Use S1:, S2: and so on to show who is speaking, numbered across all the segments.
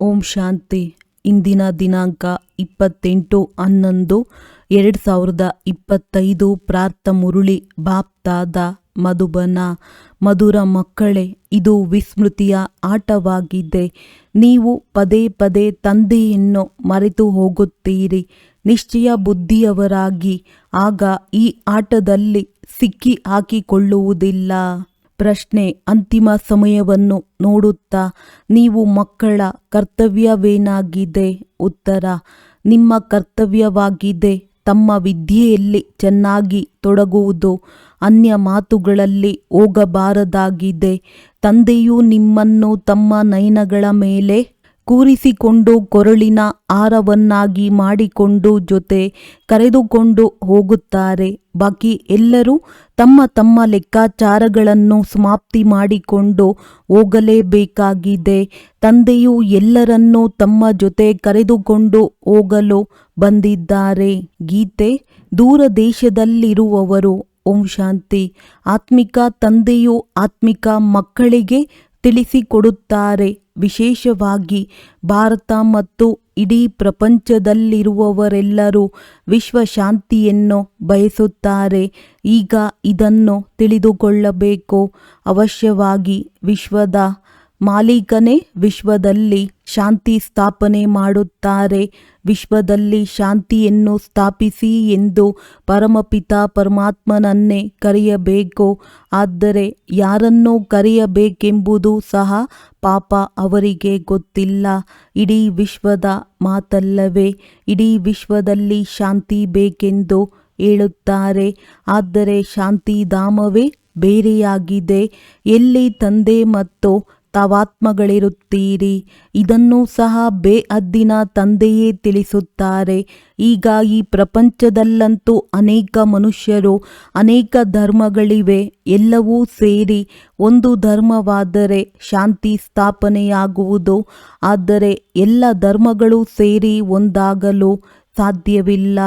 S1: ಓಂ ಶಾಂತಿ. ಇಂದಿನ ದಿನಾಂಕ 28/11/2025. ಪ್ರಾರ್ಥ ಮುರುಳಿ ಬಾಪ್ತಾದ ಮಧುಬನ. ಮಧುರ ಮಕ್ಕಳೇ, ಇದು ವಿಸ್ಮೃತಿಯ ಆಟವಾಗಿದೆ. ನೀವು ಪದೇ ಪದೇ ತಂದೆಯನ್ನು ಮರೆತು ಹೋಗುತ್ತೀರಿ. ನಿಶ್ಚಯ ಬುದ್ಧಿಯವರಾಗಿ ಆಗ ಈ ಆಟದಲ್ಲಿ ಸಿಕ್ಕಿ ಹಾಕಿಕೊಳ್ಳುವುದಿಲ್ಲ. ಪ್ರಶ್ನೆ: ಅಂತಿಮ ಸಮಯವನ್ನು ನೋಡುತ್ತಾ ನೀವು ಮಕ್ಕಳ ಕರ್ತವ್ಯವೇನಾಗಿದೆ? ಉತ್ತರ: ನಿಮ್ಮ ಕರ್ತವ್ಯವಾಗಿದೆ ತಮ್ಮ ವಿದ್ಯೆಯಲ್ಲಿ ಚೆನ್ನಾಗಿ ತೊಡಗುವುದು, ಅನ್ಯ ಮಾತುಗಳಲ್ಲಿ ಹೋಗಬಾರದಾಗಿದೆ. ತಂದೆಯು ನಿಮ್ಮನ್ನು ತಮ್ಮ ನಯನಗಳ ಮೇಲೆ ಕೂರಿಸಿಕೊಂಡು ಕೊರಳಿನ ಹಾರವನ್ನಾಗಿ ಮಾಡಿಕೊಂಡು ಜೊತೆ ಕರೆದುಕೊಂಡು ಹೋಗುತ್ತಾರೆ. ಬಾಕಿ ಎಲ್ಲರೂ ತಮ್ಮ ತಮ್ಮ ಲೆಕ್ಕಾಚಾರಗಳನ್ನು ಸಮಾಪ್ತಿ ಮಾಡಿಕೊಂಡು ಹೋಗಲೇಬೇಕಾಗಿದೆ. ತಂದೆಯು ಎಲ್ಲರನ್ನೂ ತಮ್ಮ ಜೊತೆ ಕರೆದುಕೊಂಡು ಹೋಗಲು ಬಂದಿದ್ದಾರೆ. ಗೀತೆ. ದೂರ ದೇಶದಲ್ಲಿರುವವರು ಓಂ ಶಾಂತಿ. ಆತ್ಮಿಕ ತಂದೆಯು ಆತ್ಮಿಕ ಮಕ್ಕಳಿಗೆ ತಿಳಿಸಿಕೊಡುತ್ತಾರೆ. ವಿಶೇಷವಾಗಿ ಭಾರತ ಮತ್ತು ಇಡೀ ಪ್ರಪಂಚದಲ್ಲಿರುವವರೆಲ್ಲರೂ ವಿಶ್ವಶಾಂತಿಯನ್ನು ಬಯಸುತ್ತಾರೆ. ಈಗ ಇದನ್ನು ತಿಳಿದುಕೊಳ್ಳಬೇಕು. ಅವಶ್ಯವಾಗಿ ವಿಶ್ವದ ಮಾಲೀಕನೇ ವಿಶ್ವದಲ್ಲಿ ಶಾಂತಿ ಸ್ಥಾಪನೆ ಮಾಡುತ್ತಾರೆ. ವಿಶ್ವದಲ್ಲಿ ಶಾಂತಿಯನ್ನು ಸ್ಥಾಪಿಸಿ ಎಂದು ಪರಮಪಿತ ಪರಮಾತ್ಮನನ್ನೇ ಕರೆಯಬೇಕು. ಆದರೆ ಯಾರನ್ನು ಕರೆಯಬೇಕೆಂಬುದು ಸಹ ಪಾಪ ಅವರಿಗೆ ಗೊತ್ತಿಲ್ಲ. ಇಡೀ ವಿಶ್ವದ ಮಾತಲ್ಲವೇ? ಇಡೀ ವಿಶ್ವದಲ್ಲಿ ಶಾಂತಿ ಬೇಕೆಂದು ಹೇಳುತ್ತಾರೆ. ಆದರೆ ಶಾಂತಿಧಾಮವೇ ಬೇರೆಯಾಗಿದೆ. ಎಲ್ಲಿ ತಂದೆ ಮತ್ತು ತಾವಾತ್ಮಗಳಿರುತ್ತೀರಿ. ಇದನ್ನು ಸಹ ಬೇಹದ್ದಿನ ತಂದೆಯೇ ತಿಳಿಸುತ್ತಾರೆ. ಈಗ ಈ ಪ್ರಪಂಚದಲ್ಲಂತೂ ಅನೇಕ ಮನುಷ್ಯರು, ಅನೇಕ ಧರ್ಮಗಳಿವೆ. ಎಲ್ಲವೂ ಸೇರಿ ಒಂದು ಧರ್ಮವಾದರೆ ಶಾಂತಿ ಸ್ಥಾಪನೆಯಾಗುವುದು. ಆದರೆ ಎಲ್ಲ ಧರ್ಮಗಳು ಸೇರಿ ಒಂದಾಗಲು ಸಾಧ್ಯವಿಲ್ಲ.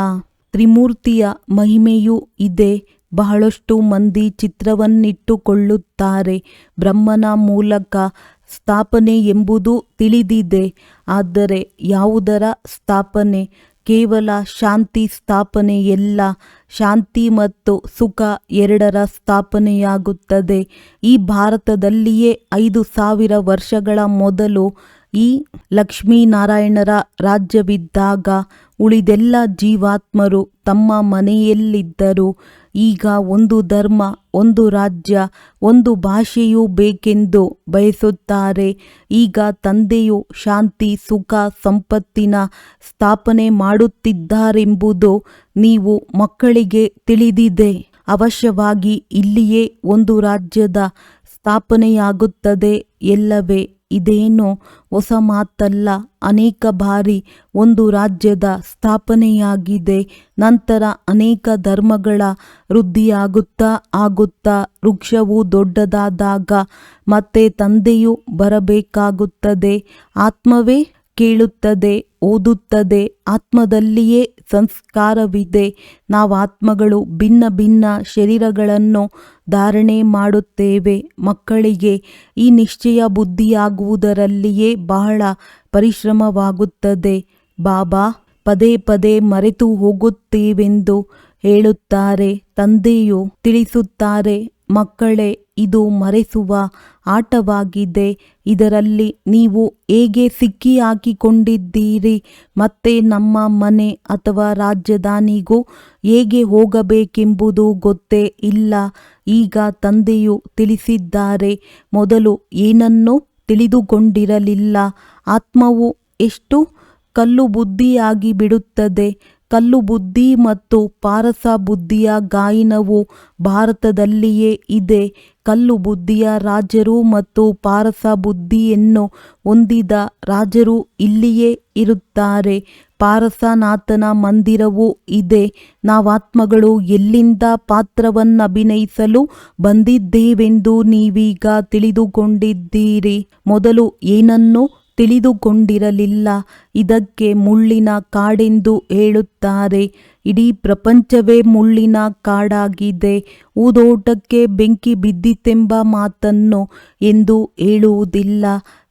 S1: ತ್ರಿಮೂರ್ತಿಯ ಮಹಿಮೆಯೂ ಇದೆ. ಬಹಳಷ್ಟು ಮಂದಿ ಚಿತ್ರವನ್ನಿಟ್ಟುಕೊಳ್ಳುತ್ತಾರೆ. ಬ್ರಹ್ಮನ ಮೂಲಕ ಸ್ಥಾಪನೆ ಎಂಬುದು ತಿಳಿದಿದೆ. ಆದರೆ ಯಾವುದರ ಸ್ಥಾಪನೆ? ಕೇವಲ ಶಾಂತಿ ಸ್ಥಾಪನೆಯಲ್ಲ. ಶಾಂತಿ ಮತ್ತು ಸುಖ ಎರಡರ ಸ್ಥಾಪನೆಯಾಗುತ್ತದೆ. ಈ ಭಾರತದಲ್ಲಿಯೇ 5,000 ವರ್ಷಗಳ ಮೊದಲು ಈ ಲಕ್ಷ್ಮೀನಾರಾಯಣರ ರಾಜ್ಯವಿದ್ದಾಗ ಉಳಿದೆಲ್ಲ ಜೀವಾತ್ಮರು ತಮ್ಮ ಮನೆಯಲ್ಲಿದ್ದರು. ಈಗ ಒಂದು ಧರ್ಮ, ಒಂದು ರಾಜ್ಯ, ಒಂದು ಭಾಷೆಯೂ ಬೇಕೆಂದು ಬಯಸುತ್ತಾರೆ. ಈಗ ತಂದೆಯು ಶಾಂತಿ, ಸುಖ, ಸಂಪತ್ತಿನ ಸ್ಥಾಪನೆ ಮಾಡುತ್ತಿದ್ದಾರೆಂಬುದು ನೀವು ಮಕ್ಕಳಿಗೆ ತಿಳಿದಿದೆ. ಅವಶ್ಯವಾಗಿ ಇಲ್ಲಿಯೇ ಒಂದು ರಾಜ್ಯದ ಸ್ಥಾಪನೆಯಾಗುತ್ತದೆ ಎಲ್ಲವೇ? ಇದೇನು ಹೊಸ ಮಾತಲ್ಲ. ಅನೇಕ ಬಾರಿ ಒಂದು ರಾಜ್ಯದ ಸ್ಥಾಪನೆಯಾಗಿದೆ. ನಂತರ ಅನೇಕ ಧರ್ಮಗಳ ವೃದ್ಧಿಯಾಗುತ್ತಾ ಆಗುತ್ತಾ ವೃಕ್ಷವು ದೊಡ್ಡದಾದಾಗ ಮತ್ತೆ ತಂದೆಯು ಬರಬೇಕಾಗುತ್ತದೆ. ಆತ್ಮವೇ ಕೇಳುತ್ತದೆ, ಓದುತ್ತದೆ. ಆತ್ಮದಲ್ಲಿಯೇ ಸಂಸ್ಕಾರವಿದೆ. ನಾವಾತ್ಮಗಳು ಭಿನ್ನ ಭಿನ್ನ ಶರೀರಗಳನ್ನು ಧಾರಣೆ ಮಾಡುತ್ತೇವೆ. ಮಕ್ಕಳಿಗೆ ಈ ನಿಶ್ಚಯ ಬುದ್ಧಿಯಾಗುವುದರಲ್ಲಿಯೇ ಬಹಳ ಪರಿಶ್ರಮವಾಗುತ್ತದೆ. ಬಾಬಾ ಪದೇ ಪದೇ ಮರೆತು ಹೋಗುತ್ತೇವೆಂದು ಹೇಳುತ್ತಾರೆ. ತಂದೆಯು ತಿಳಿಸುತ್ತಾರೆ, ಮಕ್ಕಳೇ, ಇದು ಮರೆಸುವ ಆಟವಾಗಿದೆ. ಇದರಲ್ಲಿ ನೀವು ಹೇಗೆ ಸಿಕ್ಕಿ ಹಾಕಿಕೊಂಡಿದ್ದೀರಿ? ಮತ್ತೆ ನಮ್ಮ ಮನೆ ಅಥವಾ ರಾಜಧಾನಿಗೂ ಹೇಗೆ ಹೋಗಬೇಕೆಂಬುದು ಗೊತ್ತೇ ಇಲ್ಲ. ಈಗ ತಂದೆಯು ತಿಳಿಸಿದ್ದಾರೆ, ಮೊದಲು ಏನನ್ನೂ ತಿಳಿದುಕೊಂಡಿರಲಿಲ್ಲ. ಆತ್ಮವು ಎಷ್ಟು ಕಲ್ಲು ಬುದ್ಧಿಯಾಗಿ ಬಿಡುತ್ತದೆ. ಕಲ್ಲು ಬುದ್ಧಿ ಮತ್ತು ಪಾರಸ ಬುದ್ಧಿಯ ಗಾಯನವು ಭಾರತದಲ್ಲಿಯೇ ಇದೆ. ಕಲ್ಲು ಬುದ್ಧಿಯ ರಾಜರು ಮತ್ತು ಪಾರಸ ಬುದ್ಧಿಯನ್ನು ಹೊಂದಿದ ರಾಜರು ಇಲ್ಲಿಯೇ ಇರುತ್ತಾರೆ. ಪಾರಸನಾಥನ ಮಂದಿರವೂ ಇದೆ. ನಾವಾತ್ಮಗಳು ಎಲ್ಲಿಂದ ಪಾತ್ರವನ್ನಭಿನಯಿಸಲು ಬಂದಿದ್ದೇವೆಂದು ನೀವೀಗ ತಿಳಿದುಕೊಂಡಿದ್ದೀರಿ. ಮೊದಲು ಏನನ್ನೂ ತಿಳಿದುಕೊಂಡಿರಲಿಲ್ಲ. ಇದಕ್ಕೆ ಮುಳ್ಳಿನ ಕಾಡೆಂದು ಹೇಳುತ್ತಾರೆ. ಇಡೀ ಪ್ರಪಂಚವೇ ಮುಳ್ಳಿನ ಕಾಡಾಗಿದೆ. ಹೂದೋಟಕ್ಕೆ ಬೆಂಕಿ ಬಿದ್ದಿತೆಂಬ ಮಾತನ್ನು ಎಂದು ಹೇಳುವುದಿಲ್ಲ.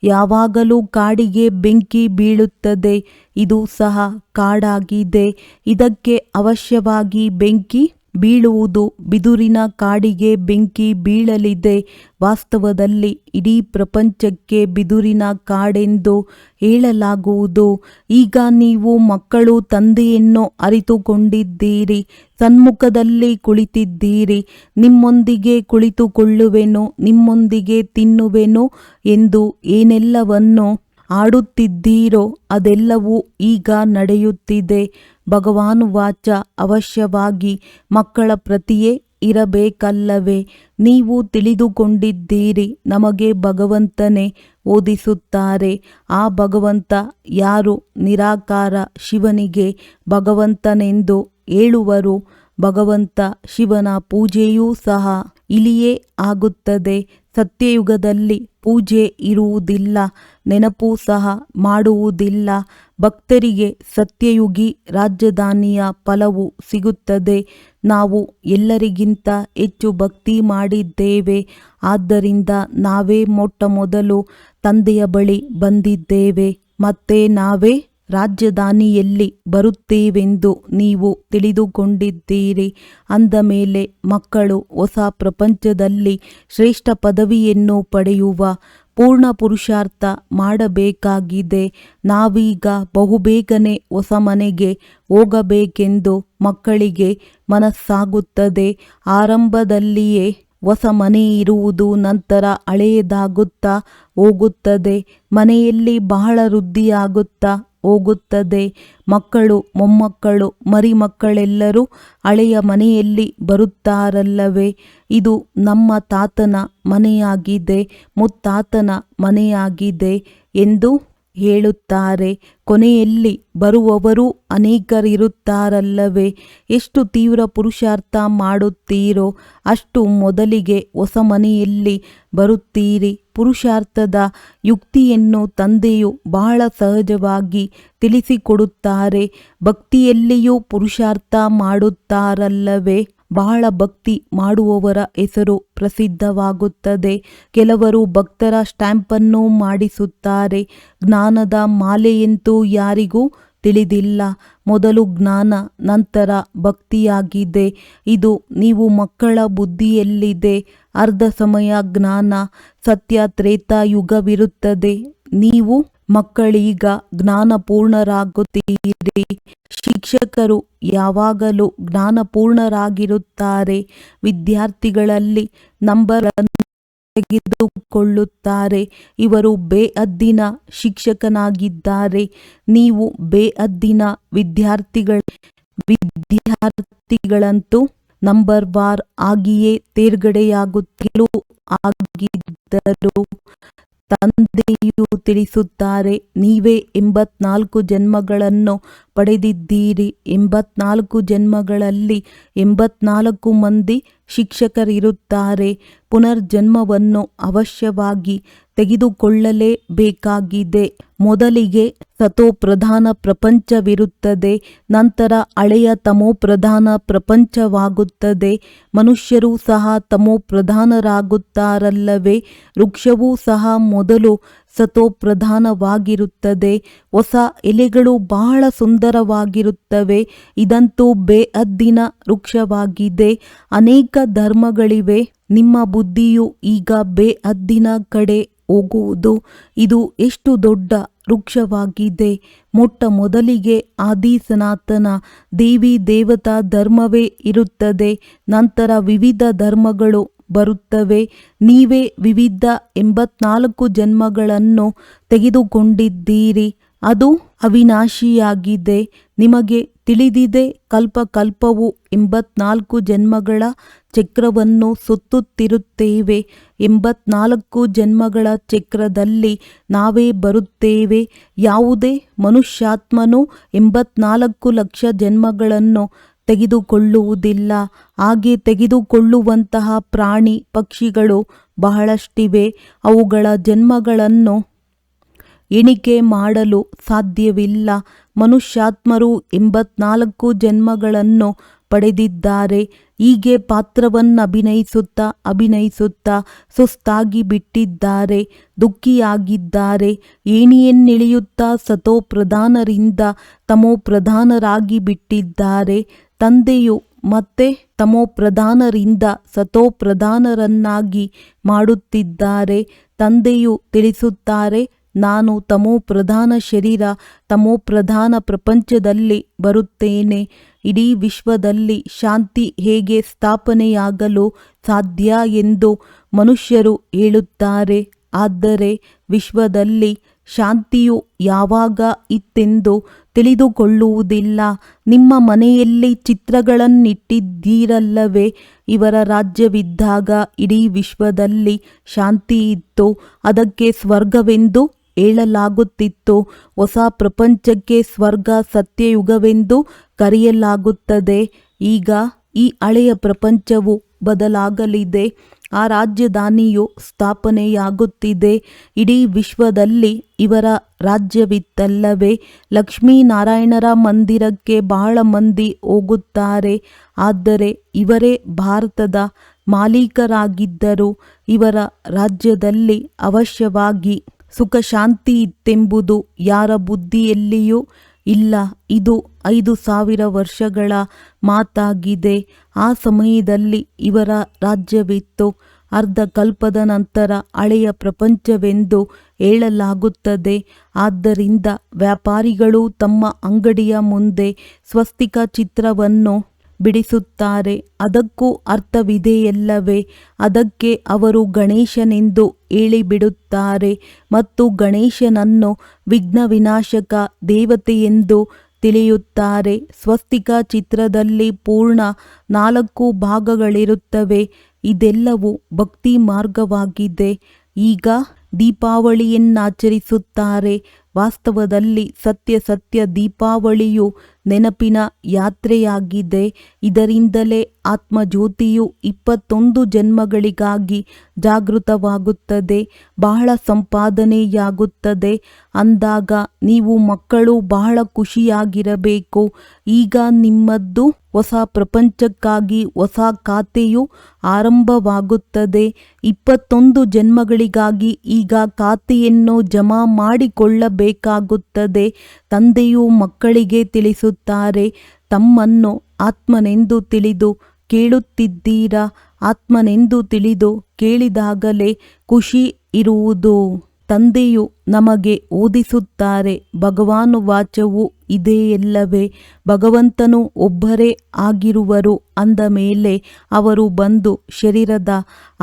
S1: ಯಾವಾಗಲೂ ಕಾಡಿಗೆ ಬೆಂಕಿ ಬೀಳುತ್ತದೆ. ಇದು ಸಹ ಕಾಡಾಗಿದೆ. ಇದಕ್ಕೆ ಅವಶ್ಯವಾಗಿ ಬೆಂಕಿ ಬೀಳುವುದು. ಬಿದುರಿನ ಕಾಡಿಗೆ ಬೆಂಕಿ ಬೀಳಲಿದೆ. ವಾಸ್ತವದಲ್ಲಿ ಇಡೀ ಪ್ರಪಂಚಕ್ಕೆ ಬಿದುರಿನ ಕಾಡೆಂದು ಹೇಳಲಾಗುವುದು. ಈಗ ನೀವು ಮಕ್ಕಳು ತಂದೆಯನ್ನು ಅರಿತುಕೊಂಡಿದ್ದೀರಿ. ಸನ್ಮುಖದಲ್ಲಿ ಕುಳಿತಿದ್ದೀರಿ. ನಿಮ್ಮೊಂದಿಗೆ ಕುಳಿತುಕೊಳ್ಳುವೆನು, ನಿಮ್ಮೊಂದಿಗೆ ತಿನ್ನುವೆನು ಎಂದು ಏನೆಲ್ಲವನ್ನು ಆಡುತ್ತಿದ್ದೀರೋ ಅದೆಲ್ಲವೂ ಈಗ ನಡೆಯುತ್ತಿದೆ. ಭಗವಾನುವಾಚ ಅವಶ್ಯವಾಗಿ ಮಕ್ಕಳ ಪ್ರತಿಯೇ ಇರಬೇಕಲ್ಲವೇ? ನೀವು ತಿಳಿದುಕೊಂಡಿದ್ದೀರಿ, ನಮಗೆ ಭಗವಂತನೇ ಓದಿಸುತ್ತಾರೆ. ಆ ಭಗವಂತ ಯಾರು? ನಿರಾಕಾರ ಶಿವನಿಗೆ ಭಗವಂತನೆಂದು ಹೇಳುವರು. ಭಗವಂತ ಶಿವನ ಪೂಜೆಯೂ ಸಹ ಇಲ್ಲಿಯೇ ಆಗುತ್ತದೆ. ಸತ್ಯಯುಗದಲ್ಲಿ ಪೂಜೆ ಇರುವುದಿಲ್ಲ, ನೆನಪು ಸಹ ಮಾಡುವುದಿಲ್ಲ. ಭಕ್ತರಿಗೆ ಸತ್ಯಯುಗಿ ರಾಜಧಾನಿಯ ಫಲವು ಸಿಗುತ್ತದೆ. ನಾವು ಎಲ್ಲರಿಗಿಂತ ಹೆಚ್ಚು ಭಕ್ತಿ ಮಾಡಿದ್ದೇವೆ. ಆದ್ದರಿಂದ ನಾವೇ ಮೊಟ್ಟ ಮೊದಲು ತಂದೆಯ ಬಳಿ ಬಂದಿದ್ದೇವೆ. ಮತ್ತೆ ನಾವೇ ರಾಜಧಾನಿಯಲ್ಲಿ ಬರುತ್ತೇವೆಂದು ನೀವು ತಿಳಿದುಕೊಂಡಿದ್ದೀರಿ. ಅಂದ ಮೇಲೆ ಮಕ್ಕಳು ಹೊಸ ಪ್ರಪಂಚದಲ್ಲಿ ಶ್ರೇಷ್ಠ ಪದವಿಯನ್ನು ಪಡೆಯುವ ಪೂರ್ಣ ಪುರುಷಾರ್ಥ ಮಾಡಬೇಕಾಗಿದೆ. ನಾವೀಗ ಬಹುಬೇಗನೆ ಹೊಸ ಮನೆಗೆ ಹೋಗಬೇಕೆಂದು ಮಕ್ಕಳಿಗೆ ಮನಸ್ಸಾಗುತ್ತದೆ. ಆರಂಭದಲ್ಲಿಯೇ ಹೊಸ ಮನೆ ಇರುವುದು, ನಂತರ ಹಳೆಯದಾಗುತ್ತಾ ಹೋಗುತ್ತದೆ. ಮನೆಯಲ್ಲಿ ಬಹಳ ವೃದ್ಧಿಯಾಗುತ್ತಾ ಹೋಗುತ್ತದೆ. ಮಕ್ಕಳು, ಮೊಮ್ಮಕ್ಕಳು, ಮರಿಮಕ್ಕಳೆಲ್ಲರೂ ಹಳೆಯ ಮನೆಯಲ್ಲಿ ಬರುತ್ತಾರಲ್ಲವೇ? ಇದು ನಮ್ಮ ತಾತನ ಮನೆಯಾಗಿದೆ, ಮುತ್ತಾತನ ಮನೆಯಾಗಿದೆ ಎಂದು ಹೇಳುತ್ತಾರೆ. ಕೊನೆಯಲ್ಲಿ ಬರುವವರು ಅನೇಕರಿರುತ್ತಾರಲ್ಲವೇ? ಎಷ್ಟು ತೀವ್ರ ಪುರುಷಾರ್ಥ ಮಾಡುತ್ತೀರೋ ಅಷ್ಟು ಮೊದಲಿಗೆ ಹೊಸ ಮನೆಯಲ್ಲಿ ಬರುತ್ತೀರಿ. ಪುರುಷಾರ್ಥದ ಯುಕ್ತಿಯನ್ನು ತಂದೆಯು ಬಹಳ ಸಹಜವಾಗಿ ತಿಳಿಸಿಕೊಡುತ್ತಾರೆ. ಭಕ್ತಿಯಲ್ಲಿಯೂ ಪುರುಷಾರ್ಥ ಮಾಡುತ್ತಾರಲ್ಲವೇ? ಬಹಳ ಭಕ್ತಿ ಮಾಡುವವರ ಹೆಸರು ಪ್ರಸಿದ್ಧವಾಗುತ್ತದೆ. ಕೆಲವರು ಭಕ್ತರ ಸ್ಟ್ಯಾಂಪನ್ನು ಮಾಡಿಸುತ್ತಾರೆ. ಜ್ಞಾನದ ಮಾಲೆಯಂತೂ ಯಾರಿಗೂ ತಿಳಿದಿಲ್ಲ. ಮೊದಲು ಜ್ಞಾನ, ನಂತರ ಭಕ್ತಿಯಾಗಿದೆ. ಇದು ನೀವು ಮಕ್ಕಳ ಬುದ್ಧಿಯಲ್ಲಿದೆ. ಅರ್ಧ ಸಮಯ ಜ್ಞಾನ, ಸತ್ಯ ತ್ರೇತಾಯುಗವಿರುತ್ತದೆ. ನೀವು ಮಕ್ಕಳೀಗ ಜ್ಞಾನಪೂರ್ಣರಾಗುತ್ತೀರಿ. ಶಿಕ್ಷಕರು ಯಾವಾಗಲೂ ಜ್ಞಾನಪೂರ್ಣರಾಗಿರುತ್ತಾರೆ. ವಿದ್ಯಾರ್ಥಿಗಳಲ್ಲಿ ನಂಬರ್ ತೆಗೆದುಕೊಳ್ಳುತ್ತಾರೆ. ಇವರು ಬೇಅದ್ದಿನ ಶಿಕ್ಷಕನಾಗಿದ್ದಾರೆ. ನೀವು ಬೇಅದ್ದಿನ ವಿದ್ಯಾರ್ಥಿಗಳಂತೂ ನಂಬರ್ ವಾರ್ ಆಗಿಯೇ ತೇರ್ಗಡೆಯಾಗುತ್ತಿಲು ಆಗಿದ್ದರು. ತಂದೆಯು ತಿಳಿಸುತ್ತಾರೆ, ನೀವೇ 84 ಜನ್ಮಗಳನ್ನು ಪಡೆದಿದ್ದೀರಿ. 84 ಜನ್ಮಗಳಲ್ಲಿ 84 ಮಂದಿ ಶಿಕ್ಷಕರಿರುತ್ತಾರೆ. ಪುನರ್ಜನ್ಮವನ್ನು ಅವಶ್ಯವಾಗಿ ತೆಗೆದುಕೊಳ್ಳಲೇಬೇಕಾಗಿದೆ. ಮೊದಲಿಗೆ ಸತೋಪ್ರಧಾನ ಪ್ರಪಂಚವಿರುತ್ತದೆ, ನಂತರ ಹಳೆಯ ತಮೋಪ್ರಧಾನ ಪ್ರಪಂಚವಾಗುತ್ತದೆ. ಮನುಷ್ಯರೂ ಸಹ ತಮೋಪ್ರಧಾನರಾಗುತ್ತಾರಲ್ಲವೇ? ವೃಕ್ಷವೂ ಸಹ ಮೊದಲು ಸತೋಪ್ರಧಾನವಾಗಿರುತ್ತದೆ. ಹೊಸ ಎಲೆಗಳು ಬಹಳ ಸುಂದರವಾಗಿರುತ್ತವೆ. ಇದಂತೂ ಬೇಅದ್ದಿನ ವೃಕ್ಷವಾಗಿದೆ. ಅನೇಕ ಧರ್ಮಗಳಿವೆ. ನಿಮ್ಮ ಬುದ್ಧಿಯು ಈಗ ಬೇಅದ್ದಿನ ಕಡೆ ಹೋಗುವುದು. ಇದು ಎಷ್ಟು ದೊಡ್ಡ ವೃಕ್ಷವಾಗಿದೆ. ಮೊಟ್ಟ ಮೊದಲಿಗೆ ಆದಿ ಸನಾತನ ದೇವಿ ದೇವತಾ ಧರ್ಮವೇ ಇರುತ್ತದೆ. ನಂತರ ವಿವಿಧ ಧರ್ಮಗಳು ಬರುತ್ತವೆ. ನೀವೇ ವಿವಿಧ 84 ಜನ್ಮಗಳನ್ನು ತೆಗೆದುಕೊಂಡಿದ್ದೀರಿ. ಅದು ಅವಿನಾಶಿಯಾಗಿದೆ. ನಿಮಗೆ ತಿಳಿದಿದೆ, ಕಲ್ಪಕಲ್ಪವು 84 ಜನ್ಮಗಳ ಚಕ್ರವನ್ನು ಸುತ್ತುತ್ತಿರುತ್ತೇವೆ. 84 ಜನ್ಮಗಳ ಚಕ್ರದಲ್ಲಿ ನಾವೇ ಬರುತ್ತೇವೆ. ಯಾವುದೇ ಮನುಷ್ಯಾತ್ಮನು 84 ಲಕ್ಷ ಜನ್ಮಗಳನ್ನು ತೆಗೆದುಕೊಳ್ಳುವುದಿಲ್ಲ. ಹಾಗೆ ತೆಗೆದುಕೊಳ್ಳುವಂತಹ ಪ್ರಾಣಿ ಪಕ್ಷಿಗಳು ಬಹಳಷ್ಟಿವೆ. ಅವುಗಳ ಜನ್ಮಗಳನ್ನು ಎಣಿಕೆ ಮಾಡಲು ಸಾಧ್ಯವಿಲ್ಲ. ಮನುಷ್ಯಾತ್ಮರು 84 ಜನ್ಮಗಳನ್ನು ಪಡೆದಿದ್ದಾರೆ. ಹೀಗೆ ಪಾತ್ರವನ್ನಭಿನಯಿಸುತ್ತಾ ಸುಸ್ತಾಗಿ ಬಿಟ್ಟಿದ್ದಾರೆ, ದುಃಖಿಯಾಗಿದ್ದಾರೆ. ಏಣಿಯನ್ನಿಳಿಯುತ್ತಾ ಸತೋ ಪ್ರಧಾನರಿಂದ ತಮೋ ಪ್ರಧಾನರಾಗಿ ಬಿಟ್ಟಿದ್ದಾರೆ. ತಂದೆಯು ಮತ್ತೆ ತಮೋ ಪ್ರಧಾನರಿಂದ ಸತೋ ಪ್ರಧಾನರನ್ನಾಗಿ ಮಾಡುತ್ತಿದ್ದಾರೆ. ತಂದೆಯು ತಿಳಿಸುತ್ತಾರೆ, ನಾನು ತಮೋ ಪ್ರಧಾನ ಶರೀರ, ತಮೋ ಪ್ರಧಾನ ಪ್ರಪಂಚದಲ್ಲಿ ಬರುತ್ತೇನೆ. ಇಡೀ ವಿಶ್ವದಲ್ಲಿ ಶಾಂತಿ ಹೇಗೆ ಸ್ಥಾಪನೆಯಾಗಲು ಸಾಧ್ಯ ಎಂದು ಮನುಷ್ಯರು ಹೇಳುತ್ತಾರೆ. ಆದರೆ ವಿಶ್ವದಲ್ಲಿ ಶಾಂತಿಯು ಯಾವಾಗ ಇತ್ತೆಂದು ತಿಳಿದುಕೊಳ್ಳುವುದಿಲ್ಲ. ನಿಮ್ಮ ಮನೆಯಲ್ಲಿ ಚಿತ್ರಗಳನ್ನಿಟ್ಟಿದ್ದೀರಲ್ಲವೇ? ಇವರ ರಾಜ್ಯವಿದ್ದಾಗ ಇಡೀ ವಿಶ್ವದಲ್ಲಿ ಶಾಂತಿ ಇತ್ತು. ಅದಕ್ಕೆ ಸ್ವರ್ಗವೆಂದು ಹೇಳಲಾಗುತ್ತಿತ್ತು. ಹೊಸ ಪ್ರಪಂಚಕ್ಕೆ ಸ್ವರ್ಗ ಸತ್ಯಯುಗವೆಂದು ಕರೆಯಲಾಗುತ್ತದೆ. ಈಗ ಈ ಹಳೆಯ ಪ್ರಪಂಚವು ಬದಲಾಗಲಿದೆ. ಆ ರಾಜಧಾನಿಯು ಸ್ಥಾಪನೆಯಾಗುತ್ತಿದೆ. ಇಡೀ ವಿಶ್ವದಲ್ಲಿ ಇವರ ರಾಜ್ಯವಿತ್ತಲ್ಲವೇ? ಲಕ್ಷ್ಮೀನಾರಾಯಣರ ಮಂದಿರಕ್ಕೆ ಬಹಳ ಮಂದಿ ಹೋಗುತ್ತಾರೆ. ಆದರೆ ಇವರೇ ಭಾರತದ ಮಾಲೀಕರಾಗಿದ್ದರು. ಇವರ ರಾಜ್ಯದಲ್ಲಿ ಅವಶ್ಯವಾಗಿ ಸುಖ ಶಾಂತಿ ಇತ್ತೆಂಬುದು ಯಾರ ಬುದ್ಧಿಯಲ್ಲಿಯೂ ಇಲ್ಲ. ಇದು 5000 ವರ್ಷಗಳ ಮಾತಾಗಿದೆ. ಆ ಸಮಯದಲ್ಲಿ ಇವರ ರಾಜ್ಯವಿತ್ತು. ಅರ್ಧ ಕಲ್ಪದ ನಂತರ ಹಳೆಯ ಪ್ರಪಂಚವೆಂದು ಹೇಳಲಾಗುತ್ತದೆ. ಆದ್ದರಿಂದ ವ್ಯಾಪಾರಿಗಳು ತಮ್ಮ ಅಂಗಡಿಯ ಮುಂದೆ ಸ್ವಸ್ತಿಕ ಚಿತ್ರವನ್ನು ಬಿಡಿಸುತ್ತಾರೆ. ಅದಕ್ಕೂ ಅರ್ಥವಿದೆಯಲ್ಲವೇ? ಅದಕ್ಕೆ ಅವರು ಗಣೇಶನೆಂದು ಹೇಳಿಬಿಡುತ್ತಾರೆ ಮತ್ತು ಗಣೇಶನನ್ನು ವಿಘ್ನ ವಿನಾಶಕ ದೇವತೆಯೆಂದು ತಿಳಿಯುತ್ತಾರೆ. ಸ್ವಸ್ತಿಕ ಚಿತ್ರದಲ್ಲಿ ಪೂರ್ಣ 4 ಭಾಗಗಳಿರುತ್ತವೆ. ಇದೆಲ್ಲವೂ ಭಕ್ತಿ ಮಾರ್ಗವಾಗಿದೆ. ಈಗ ದೀಪಾವಳಿಯನ್ನಾಚರಿಸುತ್ತಾರೆ. ವಾಸ್ತವದಲ್ಲಿ ಸತ್ಯ ದೀಪಾವಳಿಯು ನೆನಪಿನ ಯಾತ್ರೆಯಾಗಿದೆ. ಇದರಿಂದಲೇ ಆತ್ಮಜ್ಯೋತಿಯು 21 ಜನ್ಮಗಳಿಗಾಗಿ ಜಾಗೃತವಾಗುತ್ತದೆ. ಬಹಳ ಸಂಪಾದನೆಯಾಗುತ್ತದೆ. ಅಂದಾಗ ನೀವು ಮಕ್ಕಳು ಬಹಳ ಖುಷಿಯಾಗಿರಬೇಕು. ಈಗ ನಿಮ್ಮದ್ದು ಹೊಸ ಪ್ರಪಂಚಕ್ಕಾಗಿ ಹೊಸ ಖಾತೆಯು ಆರಂಭವಾಗುತ್ತದೆ. 21 ಜನ್ಮಗಳಿಗಾಗಿ ಈಗ ಖಾತೆಯನ್ನು ಜಮಾ ಮಾಡಿಕೊಳ್ಳಬೇಕಾಗುತ್ತದೆ. ತಂದೆಯು ಮಕ್ಕಳಿಗೆ ತಿಳಿಸುತ್ತಾರೆ, ತಮ್ಮನ್ನು ಆತ್ಮನೆಂದು ತಿಳಿದು ಕೇಳುತ್ತಿದ್ದೀರಾ? ಆತ್ಮನೆಂದು ತಿಳಿದು ಕೇಳಿದಾಗಲೇ ಖುಷಿ ಇರುವುದು. ತಂದೆಯು ನಮಗೆ ಓದಿಸುತ್ತಾರೆ. ಭಗವಾನುವಾಚವು ಇದೆಯಲ್ಲವೇ? ಭಗವಂತನು ಒಬ್ಬರೇ ಆಗಿರುವರು ಅಂದ ಮೇಲೆ ಅವರು ಬಂದು ಶರೀರದ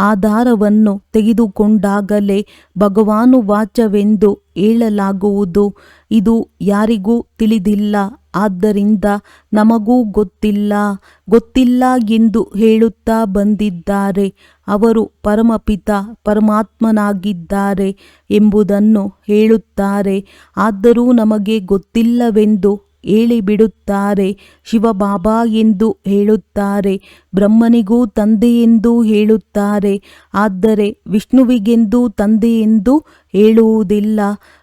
S1: ಆಧಾರವನ್ನು ತೆಗೆದುಕೊಂಡಾಗಲೇ ಭಗವಾನುವಾಚವೆಂದು ಹೇಳಲಾಗುವುದು. ಇದು ಯಾರಿಗೂ ತಿಳಿದಿಲ್ಲ. ಆದ್ದರಿಂದ ನಮಗೂ ಗೊತ್ತಿಲ್ಲ ಎಂದು ಹೇಳುತ್ತಾ ಬಂದಿದ್ದಾರೆ. ಅವರು ಪರಮಪಿತ ಪರಮಾತ್ಮನಾಗಿದ್ದಾರೆ ಎಂಬುದನ್ನು ಹೇಳುತ್ತಾರೆ. ಆದರೂ ನಮಗೆ ಗೊತ್ತಿಲ್ಲವೆಂದು ಹೇಳಿಬಿಡುತ್ತಾರೆ. ಶಿವಬಾಬಾ ಎಂದು ಹೇಳುತ್ತಾರೆ. ಬ್ರಹ್ಮನಿಗೂ ತಂದೆಯೆಂದು ಹೇಳುತ್ತಾರೆ. ಆದರೆ ವಿಷ್ಣುವಿಗೆಂದು ತಂದೆಯೆಂದು ಹೇಳುವುದಿಲ್ಲ.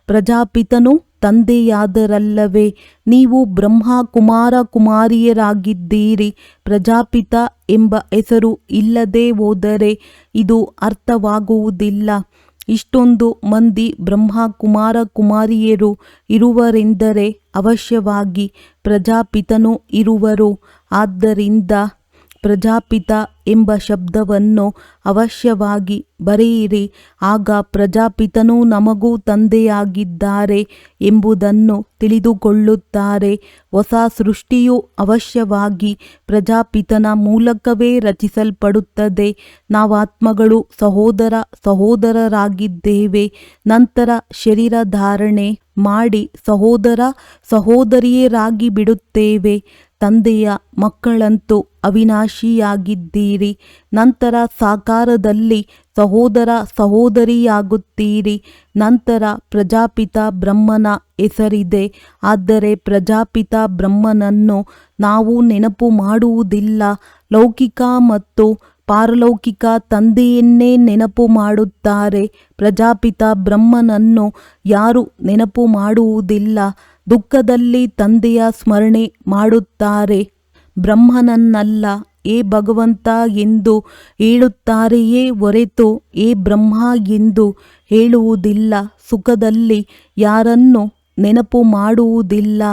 S1: ಪ್ರಜಾಪಿತನು ತಂದೆಯಾದರಲ್ಲವೇ? ನೀವು ಬ್ರಹ್ಮ ಕುಮಾರ ಕುಮಾರಿಯರಾಗಿದ್ದೀರಿ. ಪ್ರಜಾಪಿತ ಎಂಬ ಹೆಸರು ಇಲ್ಲದೆ ಹೋದರೆ ಇದು ಅರ್ಥವಾಗುವುದಿಲ್ಲ. ಇಷ್ಟೊಂದು ಮಂದಿ ಬ್ರಹ್ಮ ಕುಮಾರ ಕುಮಾರಿಯರು ಇರುವರೆಂದರೆ ಅವಶ್ಯವಾಗಿ ಪ್ರಜಾಪಿತನೂ ಇರುವರು. ಆದ್ದರಿಂದ ಪ್ರಜಾಪಿತ ಎಂಬ ಶಬ್ದವನ್ನು ಅವಶ್ಯವಾಗಿ ಬರೆಯಿರಿ. ಆಗ ಪ್ರಜಾಪಿತನು ನಮಗೂ ತಂದೆಯಾಗಿದ್ದಾರೆ ಎಂಬುದನ್ನು ತಿಳಿದುಕೊಳ್ಳುತ್ತಾರೆ. ಹೊಸ ಸೃಷ್ಟಿಯು ಅವಶ್ಯವಾಗಿ ಪ್ರಜಾಪಿತನ ಮೂಲಕವೇ ರಚಿಸಲ್ಪಡುತ್ತದೆ. ನಾವಾತ್ಮಗಳು ಸಹೋದರರಾಗಿದ್ದೇವೆ. ನಂತರ ಶರೀರ ಧಾರಣೆ ಮಾಡಿ ಸಹೋದರಿಯರಾಗಿ ಬಿಡುತ್ತೇವೆ. ತಂದೆಯ ಮಕ್ಕಳಂತೂ ಅವಿನಾಶಿಯಾಗಿದ್ದೀರಿ. ನಂತರ ಸಾಕಾರದಲ್ಲಿ ಸಹೋದರಿಯಾಗುತ್ತೀರಿ. ನಂತರ ಪ್ರಜಾಪಿತ ಬ್ರಹ್ಮನ ಹೆಸರಿದೆ. ಆದರೆ ಪ್ರಜಾಪಿತ ಬ್ರಹ್ಮನನ್ನು ನಾವು ನೆನಪು ಮಾಡುವುದಿಲ್ಲ. ಲೌಕಿಕ ಮತ್ತು ಪಾರಲೌಕಿಕ ತಂದೆಯನ್ನೇ ನೆನಪು ಮಾಡುತ್ತಾರೆ. ಪ್ರಜಾಪಿತ ಬ್ರಹ್ಮನನ್ನು ಯಾರು ನೆನಪು ಮಾಡುವುದಿಲ್ಲ. ದುಃಖದಲ್ಲಿ ತಂದೆಯ ಸ್ಮರಣೆ ಮಾಡುತ್ತಾರೆ ಬ್ರಹ್ಮನನ್ನಲ್ಲ ಏ ಭಗವಂತ ಎಂದು ಹೇಳುತ್ತಾರೆಯೇ ಹೊರತು ಏ ಬ್ರಹ್ಮ ಎಂದು ಹೇಳುವುದಿಲ್ಲ. ಸುಖದಲ್ಲಿ ಯಾರನ್ನು ನೆನಪು ಮಾಡುವುದಿಲ್ಲ.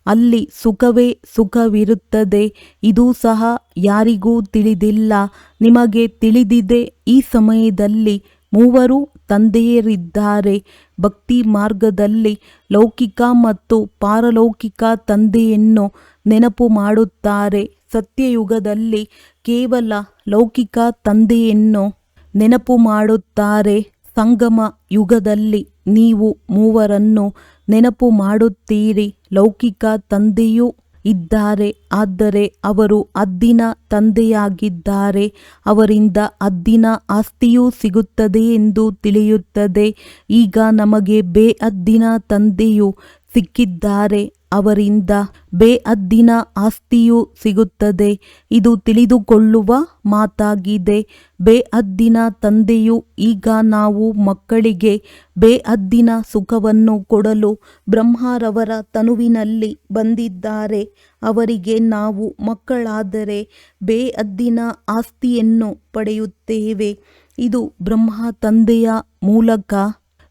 S1: ಅಲ್ಲಿ ಸುಖವೇ ಸುಖವಿರುತ್ತದೆ. ಇದು ಸಹ ಯಾರಿಗೂ ತಿಳಿದಿಲ್ಲ. ನಿಮಗೆ ತಿಳಿದಿದೆ. ಈ ಸಮಯದಲ್ಲಿ ಮೂವರು ತಂದೆಯರಿದ್ದಾರೆ. ಭಕ್ತಿ ಮಾರ್ಗದಲ್ಲಿ ಲೌಕಿಕ ಮತ್ತು ಪಾರಲೌಕಿಕ ತಂದೆಯನ್ನು ನೆನಪು ಮಾಡುತ್ತಾರೆ. ಸತ್ಯಯುಗದಲ್ಲಿ ಕೇವಲ ಲೌಕಿಕ ತಂದೆಯನ್ನು ನೆನಪು ಮಾಡುತ್ತಾರೆ. ಸಂಗಮ ಯುಗದಲ್ಲಿ ನೀವು ಮೂವರನ್ನು ನೆನಪು ಮಾಡುತ್ತೀರಿ. ಲೌಕಿಕ ತಂದೆಯೂ ಇದ್ದಾರೆ, ಆದರೆ ಅವರು ಹದ್ದಿನ ತಂದೆಯಾಗಿದ್ದಾರೆ. ಅವರಿಂದ ಹದ್ದಿನ ಆಸ್ತಿಯೂ ಸಿಗುತ್ತದೆ ಎಂದು ತಿಳಿಯುತ್ತದೆ. ಈಗ ನಮಗೆ ಬೇಹದ್ದಿನ ತಂದೆಯು ಸಿಕ್ಕಿದ್ದಾರೆ. ಅವರಿಂದ ಬೇಹದ್ದಿನ ಆಸ್ತಿಯೂ ಸಿಗುತ್ತದೆ. ಇದು ತಿಳಿದುಕೊಳ್ಳುವ ಮಾತಾಗಿದೆ. ಬೇಹದ್ದಿನ ತಂದೆಯು ಈಗ ನಾವು ಮಕ್ಕಳಿಗೆ ಬೇಹದ್ದಿನ ಸುಖವನ್ನು ಕೊಡಲು ಬ್ರಹ್ಮರವರ ತನುವಿನಲ್ಲಿ ಬಂದಿದ್ದಾರೆ. ಅವರಿಗೆ ನಾವು ಮಕ್ಕಳಾದರೆ ಬೇಹದ್ದಿನ ಆಸ್ತಿಯನ್ನು ಪಡೆಯುತ್ತೇವೆ. ಇದು ಬ್ರಹ್ಮ ತಂದೆಯ ಮೂಲಕ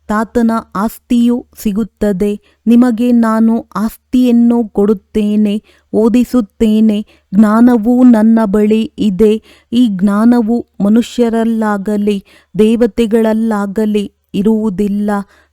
S1: ತಾತನ ಆಸ್ತಿಯೂ ಸಿಗುತ್ತದೆ. ನಿಮಗೆ ನಾನು ಆಸ್ತಿಯನ್ನು ಕೊಡುತ್ತೇನೆ, ಓದಿಸುತ್ತೇನೆ. ಜ್ಞಾನವು ನನ್ನ ಬಳಿ ಇದೆ. ಈ ಜ್ಞಾನವು ಮನುಷ್ಯರಲ್ಲಾಗಲಿ ದೇವತೆಗಳಲ್ಲಾಗಲಿ ಇರುವುದಿಲ್ಲ,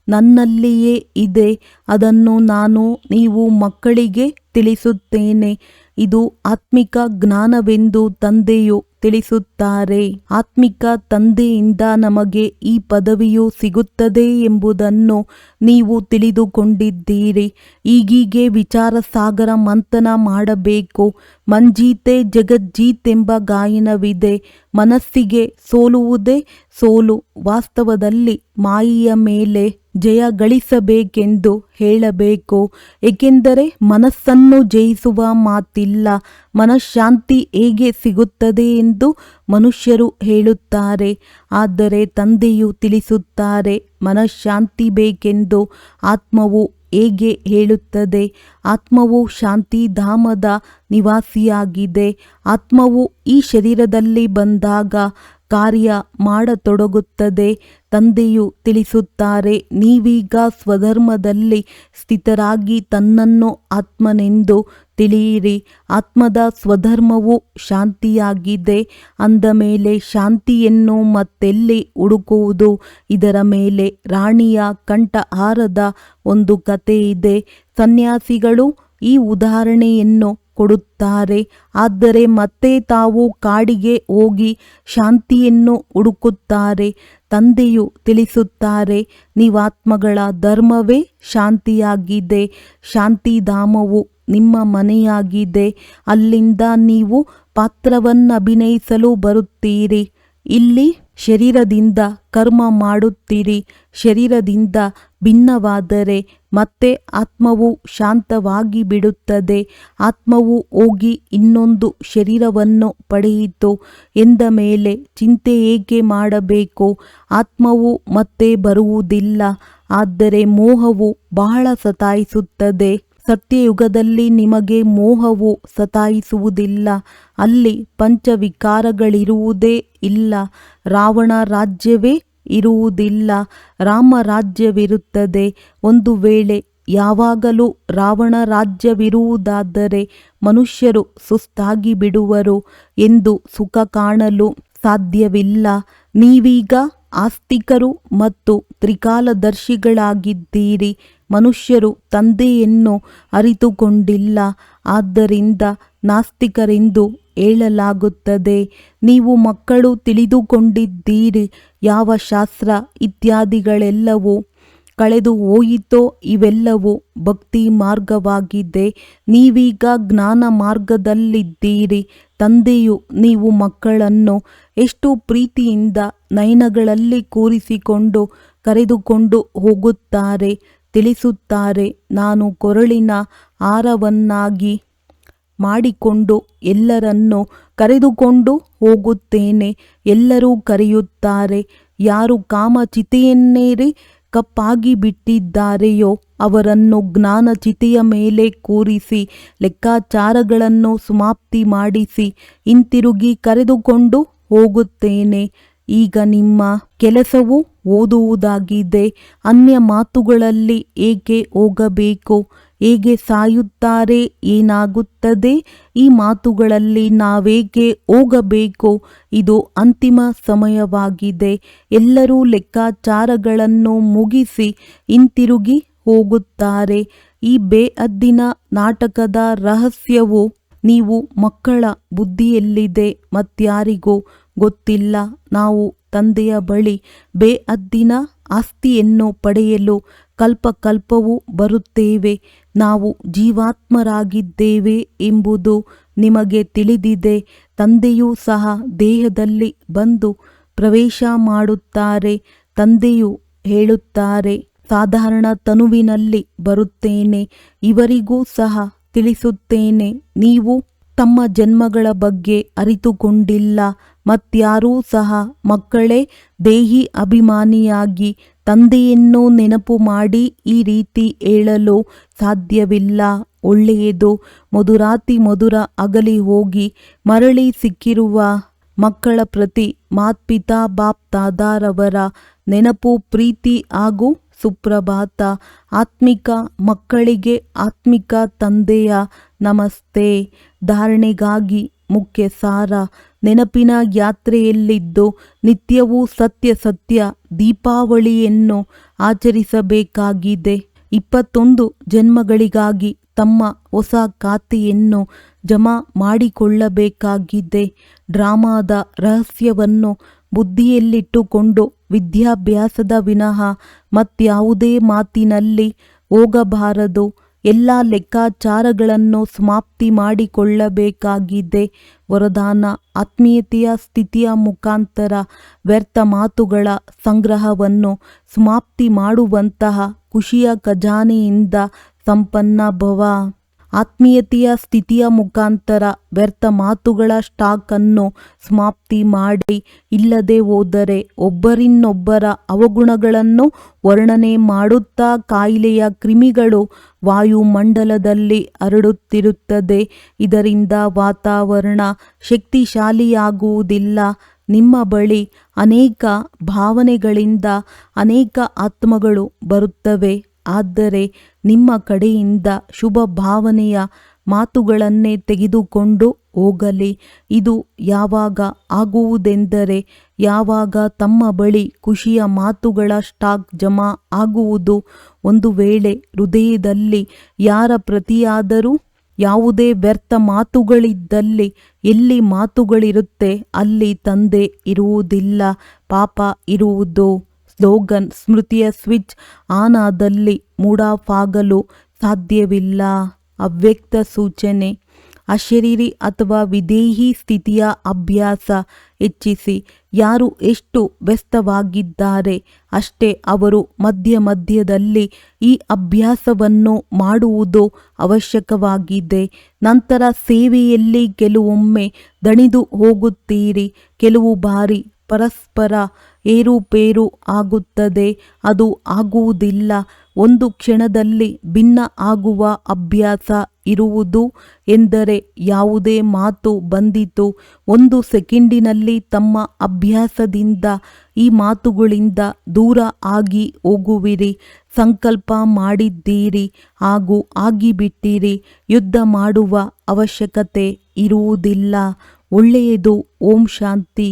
S1: ನನ್ನಲ್ಲಿಯೇ ಇದೆ. ಅದನ್ನು ನೀವು ಮಕ್ಕಳಿಗೆ ತಿಳಿಸುತ್ತೇನೆ. ಇದು ಆತ್ಮಿಕ ಜ್ಞಾನವೆಂದು ತಂದೆಯು ತಿಳಿಸುತ್ತಾರೆ. ಆತ್ಮಿಕ ತಂದೆಯಿಂದ ನಮಗೆ ಈ ಪದವಿಯು ಸಿಗುತ್ತದೆ ಎಂಬುದನ್ನು ನೀವು ತಿಳಿದುಕೊಂಡಿದ್ದೀರಿ. ಈಗೀಗೆ ವಿಚಾರ ಸಾಗರ ಮಂಥನ ಮಾಡಬೇಕು. ಮಂಜೀತೆ ಜಗಜ್ಜೀತ್ ಎಂಬ ಗಾಯನವಿದೆ. ಮನಸ್ಸಿಗೆ ಸೋಲುವುದೇ ಸೋಲು. ವಾಸ್ತವದಲ್ಲಿ ಮಾಯೆಯ ಮೇಲೆ ಜಯ ಗಳಿಸಬೇಕೆಂದು ಹೇಳಬೇಕು. ಏಕೆಂದರೆ ಮನಸ್ಸನ್ನು ಜಯಿಸುವ ಮಾತಿಲ್ಲ. ಮನಃಶಾಂತಿ ಹೇಗೆ ಸಿಗುತ್ತದೆ ಎಂದು ಮನುಷ್ಯರು ಹೇಳುತ್ತಾರೆ, ಆದರೆ ತಂದೆಯು ತಿಳಿಸುತ್ತಾರೆ ಮನಃಶಾಂತಿ ಬೇಕೆಂದು. ಆತ್ಮವು ಹೇಗೆ ಹೇಳುತ್ತದೆ? ಆತ್ಮವು ಶಾಂತಿಧಾಮದ ನಿವಾಸಿಯಾಗಿದೆ. ಆತ್ಮವು ಈ ಶರೀರದಲ್ಲಿ ಬಂದಾಗ ಕಾರ್ಯ ಮಾಡತೊಡಗುತ್ತದೆ. ತಂದೆಯು ತಿಳಿಸುತ್ತಾರೆ, ನೀವೀಗ ಸ್ವಧರ್ಮದಲ್ಲಿ ಸ್ಥಿತರಾಗಿ ತನ್ನನ್ನು ಆತ್ಮನೆಂದು ತಿಳಿಯಿರಿ. ಆತ್ಮದ ಸ್ವಧರ್ಮವು ಶಾಂತಿಯಾಗಿದೆ. ಅಂದ ಮೇಲೆ ಶಾಂತಿಯನ್ನು ಮತ್ತೆಲ್ಲಿ ಹುಡುಕುವುದು? ಇದರ ಮೇಲೆ ರಾಣಿಯ ಕಂಠಹಾರದ ಒಂದು ಕಥೆ ಇದೆ. ಸನ್ಯಾಸಿಗಳು ಈ ಉದಾಹರಣೆಯನ್ನು ಕೊಡುತ್ತಾರೆ. ಆದರೆ ಮತ್ತೆ ತಾವು ಕಾಡಿಗೆ ಹೋಗಿ ಶಾಂತಿಯನ್ನು ಹುಡುಕುತ್ತಾರೆ. ತಂದೆಯು ತಿಳಿಸುತ್ತಾರೆ, ನೀವಾತ್ಮಗಳ ಧರ್ಮವೇ ಶಾಂತಿಯಾಗಿದೆ. ಶಾಂತಿಧಾಮವು ನಿಮ್ಮ ಮನೆಯಾಗಿದೆ. ಅಲ್ಲಿಂದ ನೀವು ಪಾತ್ರವನ್ನಭಿನಯಿಸಲು ಬರುತ್ತೀರಿ. ಇಲ್ಲಿ ಶರೀರದಿಂದ ಕರ್ಮ ಮಾಡುತ್ತೀರಿ. ಶರೀರದಿಂದ ಭಿನ್ನವಾದರೆ ಮತ್ತೆ ಆತ್ಮವು ಶಾಂತವಾಗಿ ಬಿಡುತ್ತದೆ. ಆತ್ಮವು ಹೋಗಿ ಇನ್ನೊಂದು ಶರೀರವನ್ನು ಪಡೆಯಿತು ಎಂದ ಮೇಲೆ ಚಿಂತೆ ಏಕೆ ಮಾಡಬೇಕು? ಆತ್ಮವು ಮತ್ತೆ ಬರುವುದಿಲ್ಲ. ಆದರೆ ಮೋಹವು ಬಹಳ ಸತಾಯಿಸುತ್ತದೆ. ಸತ್ಯಯುಗದಲ್ಲಿ ನಿಮಗೆ ಮೋಹವು ಸತಾಯಿಸುವುದಿಲ್ಲ. ಅಲ್ಲಿ ಪಂಚವಿಕಾರಗಳಿರುವುದೇ ಇಲ್ಲ. ರಾವಣ ರಾಜ್ಯವೇ ಇರುವುದಿಲ್ಲ. ರಾಮ ರಾಜ್ಯವಿರುತ್ತದೆ. ಒಂದು ವೇಳೆ ಯಾವಾಗಲೂ ರಾವಣ ರಾಜ್ಯವಿರುವುದಾದರೆ ಮನುಷ್ಯರು ಸುಸ್ತಾಗಿ ಬಿಡುವರು ಎಂದು ಸುಖ ಕಾಣಲು ಸಾಧ್ಯವಿಲ್ಲ. ನೀವೀಗ ಆಸ್ತಿಕರು ಮತ್ತು ತ್ರಿಕಾಲದರ್ಶಿಗಳಾಗಿದ್ದೀರಿ. ಮನುಷ್ಯರು ತಂದೆಯನ್ನು ಅರಿತುಕೊಂಡಿಲ್ಲ. ಆದ್ದರಿಂದ ನಾಸ್ತಿಕರೆಂದು ಹೇಳಲಾಗುತ್ತದೆ. ನೀವು ಮಕ್ಕಳು ತಿಳಿದುಕೊಂಡಿದ್ದೀರಿ. ಯಾವ ಶಾಸ್ತ್ರ ಇತ್ಯಾದಿಗಳೆಲ್ಲವೂ ಕಳೆದು ಹೋಯಿತೋ ಇವೆಲ್ಲವೂ ಭಕ್ತಿ ಮಾರ್ಗವಾಗಿದೆ. ನೀವೀಗ ಜ್ಞಾನ ಮಾರ್ಗದಲ್ಲಿದ್ದೀರಿ. ತಂದೆಯು ನೀವು ಮಕ್ಕಳನ್ನು ಎಷ್ಟು ಪ್ರೀತಿಯಿಂದ ನಯನಗಳಲ್ಲಿ ಕೂರಿಸಿಕೊಂಡು ಕರೆದುಕೊಂಡು ಹೋಗುತ್ತಾರೆ. ತಿಳಿಸುತ್ತಾರೆ, ನಾನು ಕೊರಳಿನ ಹಾರವನ್ನಾಗಿ ಮಾಡಿಕೊಂಡು ಎಲ್ಲರನ್ನೂ ಕರೆದುಕೊಂಡು ಹೋಗುತ್ತೇನೆ. ಎಲ್ಲರೂ ಕರೆಯುತ್ತಾರೆ, ಯಾರು ಕಾಮಚಿತೆಯನ್ನೇರಿ ಕಪ್ಪಾಗಿ ಬಿಟ್ಟಿದ್ದಾರೆಯೋ ಅವರನ್ನು ಜ್ಞಾನಚಿತೆಯ ಮೇಲೆ ಕೂರಿಸಿ ಲೆಕ್ಕಾಚಾರಗಳನ್ನು ಸಮಾಪ್ತಿ ಮಾಡಿಸಿ ಹಿಂತಿರುಗಿ ಕರೆದುಕೊಂಡು ಹೋಗುತ್ತೇನೆ. ಈಗ ನಿಮ್ಮ ಕೆಲಸವು ಓದುವುದಾಗಿದೆ. ಅನ್ಯ ಮಾತುಗಳಲ್ಲಿ ಏಕೆ ಹೋಗಬೇಕು? ಹೇಗೆ ಸಾಯುತ್ತಾರೆ? ಏನಾಗುತ್ತದೆ? ಈ ಮಾತುಗಳಲ್ಲಿ ನಾವೇಕೆ ಹೋಗಬೇಕು? ಇದು ಅಂತಿಮ ಸಮಯವಾಗಿದೆ. ಎಲ್ಲರೂ ಲೆಕ್ಕಾಚಾರಗಳನ್ನು ಮುಗಿಸಿ ಹಿಂತಿರುಗಿ ಹೋಗುತ್ತಾರೆ. ಈ ಬೇಅದ್ದಿನ ನಾಟಕದ ರಹಸ್ಯವು ನೀವು ಮಕ್ಕಳ ಬುದ್ಧಿಯಲ್ಲಿದೆ, ಮತ್ಯಾರಿಗೂ ಗೊತ್ತಿಲ್ಲ. ನಾವು ತಂದೆಯ ಬಳಿ ಬೇಅದ್ದಿನ ಆಸ್ತಿಯನ್ನು ಪಡೆಯಲು ಕಲ್ಪಕಲ್ಪವೂ ಬರುತ್ತೇವೆ. ನಾವು ಜೀವಾತ್ಮರಾಗಿದ್ದೇವೆ ಎಂಬುದು ನಿಮಗೆ ತಿಳಿದಿದೆ. ತಂದೆಯೂ ಸಹ ದೇಹದಲ್ಲಿ ಬಂದು ಪ್ರವೇಶ ಮಾಡುತ್ತಾರೆ. ತಂದೆಯು ಹೇಳುತ್ತಾರೆ, ಸಾಧಾರಣ ತನುವಿನಲ್ಲಿ ಬರುತ್ತೇನೆ. ಇವರಿಗೂ ಸಹ ತಿಳಿಸುತ್ತೇನೆ, ನೀವು ತಮ್ಮ ಜನ್ಮಗಳ ಬಗ್ಗೆ ಅರಿತುಕೊಂಡಿಲ್ಲ. ಮತ್ಯಾರೂ ಸಹ ಮಕ್ಕಳೇ ದೇಹಿ ಅಭಿಮಾನಿಯಾಗಿ ತಂದೆಯನ್ನು ನೆನಪು ಮಾಡಿ ಈ ರೀತಿ ಹೇಳಲು ಸಾಧ್ಯವಿಲ್ಲ. ಒಳ್ಳೆಯದು, ಮಧುರಾತಿ ಮಧುರ ಅಗಲಿ ಹೋಗಿ ಮರಳಿ ಸಿಕ್ಕಿರುವ ಮಕ್ಕಳ ಪ್ರತಿ ಮಾತ್ಪಿತಾ ಬಾಪ್ ದಾದಾರವರ ನೆನಪು, ಪ್ರೀತಿ ಹಾಗೂ ಸುಪ್ರಭಾತ. ಆತ್ಮಿಕ ಮಕ್ಕಳಿಗೆ ಆತ್ಮಿಕ ತಂದೆಯ ನಮಸ್ತೆ. ಧಾರಣೆಗಾಗಿ ಮುಖ್ಯ ಸಾರ: ನೆನಪಿನ ಯಾತ್ರೆಯಲ್ಲಿದ್ದು ನಿತ್ಯವೂ ಸತ್ಯ ಸತ್ಯ ದೀಪಾವಳಿಯನ್ನು ಆಚರಿಸಬೇಕಾಗಿದೆ. 21 ಜನ್ಮಗಳಿಗಾಗಿ ತಮ್ಮ ಹೊಸ ಖಾತೆಯನ್ನು ಜಮಾ ಮಾಡಿಕೊಳ್ಳಬೇಕಾಗಿದೆ. ಡ್ರಾಮಾದ ರಹಸ್ಯವನ್ನು ಬುದ್ಧಿಯಲ್ಲಿಟ್ಟುಕೊಂಡು ವಿದ್ಯಾಭ್ಯಾಸದ ವಿನಃ ಮತ್ಯಾವುದೇ ಮಾತಿನಲ್ಲಿ ಹೋಗಬಾರದು. ಎಲ್ಲ ಲೆಕ್ಕಾಚಾರಗಳನ್ನು ಸಮಾಪ್ತಿ ಮಾಡಿಕೊಳ್ಳಬೇಕಾಗಿದೆ. ವರದಾನ: ಆತ್ಮೀಯತೆಯ ಸ್ಥಿತಿಯ ಮುಖಾಂತರ ವ್ಯರ್ಥ ಮಾತುಗಳ ಸಂಗ್ರಹವನ್ನು ಸಮಾಪ್ತಿ ಮಾಡುವಂತಹ ಖುಷಿಯ ಖಜಾನೆಯಿಂದ ಸಂಪನ್ನ ಭವ. ಆತ್ಮೀಯತೆಯ ಸ್ಥಿತಿಯ ಮುಖಾಂತರ ವ್ಯರ್ಥ ಮಾತುಗಳ ಸ್ಟಾಕನ್ನು ಸಮಾಪ್ತಿ ಮಾಡಿ. ಇಲ್ಲದೆ ಹೋದರೆ ಒಬ್ಬರಿನ್ನೊಬ್ಬರ ಅವಗುಣಗಳನ್ನು ವರ್ಣನೆ ಮಾಡುತ್ತಾ ಕಾಯಿಲೆಯ ಕ್ರಿಮಿಗಳು ವಾಯುಮಂಡಲದಲ್ಲಿ ಹರಡುತ್ತಿರುತ್ತದೆ. ಇದರಿಂದ ವಾತಾವರಣ ಶಕ್ತಿಶಾಲಿಯಾಗುವುದಿಲ್ಲ. ನಿಮ್ಮ ಬಳಿ ಅನೇಕ ಭಾವನೆಗಳಿಂದ ಅನೇಕ ಆತ್ಮಗಳು ಬರುತ್ತವೆ. ಆದರೆ ನಿಮ್ಮ ಕಡೆಯಿಂದ ಶುಭ ಭಾವನೆಯ ಮಾತುಗಳನ್ನೇ ತೆಗೆದುಕೊಂಡು ಹೋಗಲಿ. ಇದು ಯಾವಾಗ ಆಗುವುದೆಂದರೆ ಯಾವಾಗ ತಮ್ಮ ಬಳಿ ಖುಷಿಯ ಮಾತುಗಳ ಸ್ಟಾಕ್ ಜಮಾ ಆಗುವುದು. ಒಂದು ವೇಳೆ ಹೃದಯದಲ್ಲಿ ಯಾರ ಪ್ರತಿಯಾದರೂ ಯಾವುದೇ ವ್ಯರ್ಥ ಮಾತುಗಳಿದ್ದಲ್ಲಿ, ಎಲ್ಲಿ ಮಾತುಗಳಿರುತ್ತೆ ಅಲ್ಲಿ ತಂದೆ ಇರುವುದಿಲ್ಲ, ಪಾಪ ಇರುವುದು. ಸ್ಲೋಗನ್: ಸ್ಮೃತಿಯ ಸ್ವಿಚ್ ಆನ್ ಆದಲ್ಲಿ ಮೂಡ್ ಆಫ್ ಆಗಲು ಸಾಧ್ಯವಿಲ್ಲ. ಅವ್ಯಕ್ತ ಸೂಚನೆ: ಅಶರೀರಿ ಅಥವಾ ವಿದೇಹಿ ಸ್ಥಿತಿಯ ಅಭ್ಯಾಸ ಹೆಚ್ಚಿಸಿ. ಯಾರು ಎಷ್ಟು ವ್ಯಸ್ತವಾಗಿದ್ದಾರೆ ಅಷ್ಟೇ ಅವರು ಮಧ್ಯ ಮಧ್ಯದಲ್ಲಿ ಈ ಅಭ್ಯಾಸವನ್ನು ಮಾಡುವುದು ಅವಶ್ಯಕವಾಗಿದೆ. ನಂತರ ಸೇವೆಯಲ್ಲಿ ಕೆಲವೊಮ್ಮೆ ದಣಿದು ಹೋಗುತ್ತೀರಿ. ಕೆಲವು ಬಾರಿ ಪರಸ್ಪರ ಏರುಪೇರು ಆಗುತ್ತದೆ. ಅದು ಆಗುವುದಿಲ್ಲ. ಒಂದು ಕ್ಷಣದಲ್ಲಿ ಭಿನ್ನ ಆಗುವ ಅಭ್ಯಾಸ ಇರುವುದು ಎಂದರೆ ಯಾವುದೇ ಮಾತು ಬಂದಿತು, 1 ಸೆಕೆಂಡಿನಲ್ಲಿ ತಮ್ಮ ಅಭ್ಯಾಸದಿಂದ ಈ ಮಾತುಗಳಿಂದ ದೂರ ಆಗಿ ಹೋಗುವಿರಿ. ಸಂಕಲ್ಪ ಮಾಡಿದ್ದೀರಿ ಹಾಗೂ ಆಗಿಬಿಟ್ಟಿರಿ. ಯುದ್ಧ ಮಾಡುವ ಅವಶ್ಯಕತೆ ಇರುವುದಿಲ್ಲ. ಒಳ್ಳೆಯದು. ಓಂ ಶಾಂತಿ.